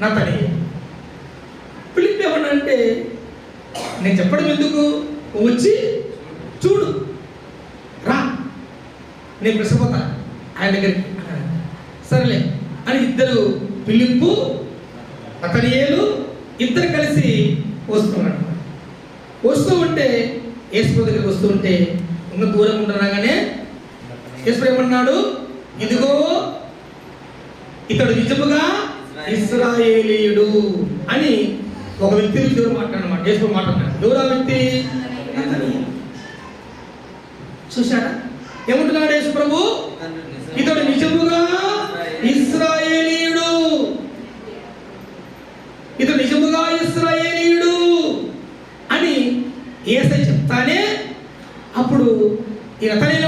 నతనయేలు. Philip ఏమన్నా అంటే, నేను చెప్పడం ఎందుకు, వచ్చి చూడు, రా, నేను పిలిచిపోతా ఆయన దగ్గరికి. సరేలే అని ఇద్దరు, ఫిలిప్పు నతనయేలు ఇద్దరు కలిసి వస్తున్నాడు. వస్తూ ఉంటే యేసు దగ్గరికి వస్తూ ఉంటే ఇంకా దూరం ఉండగానే యేసు ఏమన్నాడు, ఇదిగో ఇతడు నిజముగా ఇశ్రాయేలీయుడు అని ఒక వ్యక్తి నుంచి ఎవరు మాట్లాడమాట, యేసు మాట్లాడినాడు. ఎవరు ఆ వ్యక్తి? చూశారా ఏమంటున్నాడు యేసు ప్రభు? ఇతడు నిజముగా ఇశ్రాయేలీయుడు, ఇతడు నిజముగా ఇశ్రాయేలీయుడు అని యేసయ్య చెప్తానే అప్పుడు ఈ నతనయేలు